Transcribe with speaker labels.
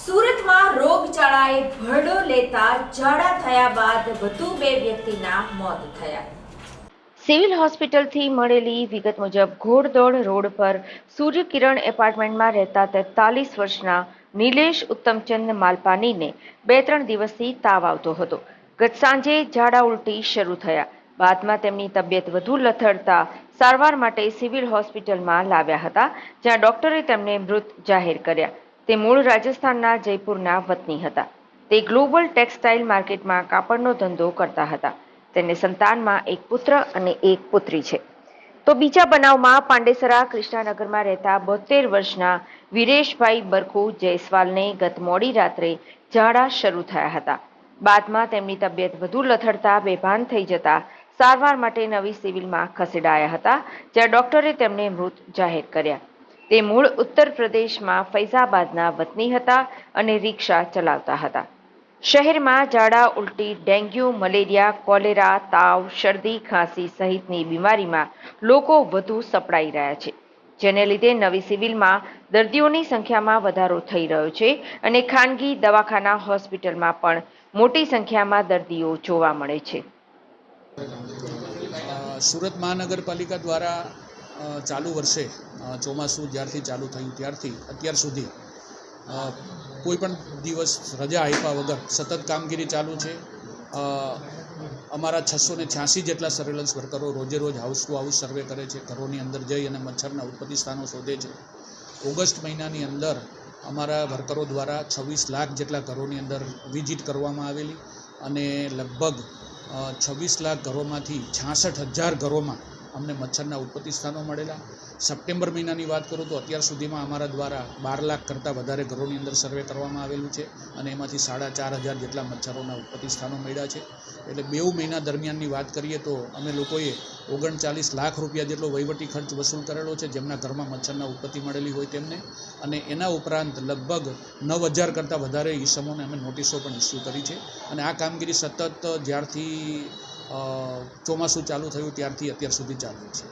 Speaker 1: સુરતમાં રોગચાળાએ ભરડો લેતા ઝાડા થયા બાદ વધુ 2 વ્યક્તિના મોત થયા. સિવિલ હોસ્પિટલથી મળેલી વિગત મુજબ ઘોડદોડ રોડ પર સૂર્યકિરણ એપાર્ટમેન્ટમાં રહેતા 43 વર્ષના નિલેશ ઉત્તમચંદ માલપાનીને 2-3 દિવસથી તાવ આવતો હતો. ગત સાંજે ઝાડા ઉલટી શરૂ થયા બાદમાં તેમની તબિયત વધુ લથડતા સારવાર માટે સિવિલ હોસ્પિટલમાં લાવ્યા હતા, જ્યાં ડોક્ટરે તેમને મૃત જાહેર કર્યા. તે મૂળ રાજસ્થાનના જયપુરના વતની હતા. તે ગ્લોબલ ટેક્સટાઇલ માર્કેટમાં કાપડનો ધંધો કરતા હતા. તેને સંતાનમાં એક પુત્ર અને એક પુત્રી છે. તો બીજા બનાવમાં પાંડેસરા કૃષ્ણાનગરમાં રહેતા 72 વર્ષના વિરેશભાઈ બરખુ જયસ્વાલને ગત મોડી રાત્રે ઝાડા શરૂ થયા હતા. બાદમાં તેમની તબિયત વધુ લથડતા બેભાન થઈ જતા સારવાર માટે નવી સિવિલમાં ખસેડાયા હતા, જ્યાં ડોક્ટરે તેમને મૃત જાહેર કર્યા. તે મૂળ ઉત્તર પ્રદેશમાં ફૈઝાબાદના વતની હતા અને રિક્ષા ચલાવતા હતા. શહેરમાં ઝાડા ઉલટી, ડેન્ગ્યુ, મલેરિયા, કોલેરા, તાવ, શરદી, ખાંસી સહિતની બીમારીમાં લોકો વધુ સપડાઈ રહ્યા છે, જેને લીધે નવી સિવિલમાં દર્દીઓની સંખ્યામાં વધારો થઈ રહ્યો છે અને ખાનગી દવાખાના હોસ્પિટલમાં પણ મોટી સંખ્યામાં દર્દીઓ જોવા મળે છે.
Speaker 2: સુરત મહાનગરપાલિકા દ્વારા ચાલુ વર્ષે ચોમાસું જ્યારથી ચાલુ થયું ત્યારથી અત્યાર સુધી કોઈ પણ દિવસ રજા આપ્યા વગર સતત કામગીરી ચાલુ છે. અમારા 686 જેટલા સર્વેલન્સ વર્કરો રોજે રોજ હાઉસ ટુ હાઉસ સર્વે કરે છે, ઘરોની અંદર જઈ અને મચ્છરના ઉત્પત્તિ સ્થાનો શોધે છે. ઓગસ્ટ મહિનાની અંદર અમારા વર્કરો દ્વારા 26 લાખ જેટલા ઘરોની અંદર વિઝિટ કરવામાં આવેલી અને લગભગ 26 લાખ ઘરોમાંથી 66,000 ઘરોમાં અમને મચ્છરના ઉત્પત્તિ સ્થાનો મળેલા. સપ્ટેમ્બર મહિનાની વાત કરું તો અત્યાર સુધીમાં અમારા દ્વારા 12 લાખ કરતાં વધારે ઘરોની અંદર સર્વે કરવામાં આવેલું છે અને એમાંથી 4,500 જેટલા મચ્છરોના ઉત્પત્તિ સ્થાનો મળ્યા છે. એટલે 2 મહિના દરમિયાનની વાત કરીએ તો અમે લોકોએ 39 લાખ રૂપિયા જેટલો વહીવટી ખર્ચ વસૂલ કરેલો છે, જેમના ઘરમાં મચ્છરના ઉત્પત્તિ મળેલી હોય તેમને. અને એના ઉપરાંત લગભગ 9,000 કરતાં વધારે ઈસમોને અમે નોટિસો પણ ઇસ્યુ કરી છે. અને આ કામગીરી સતત જ્યારથી ચોમાસું ચાલુ થયું ત્યારથી અત્યાર સુધી ચાલુ છે.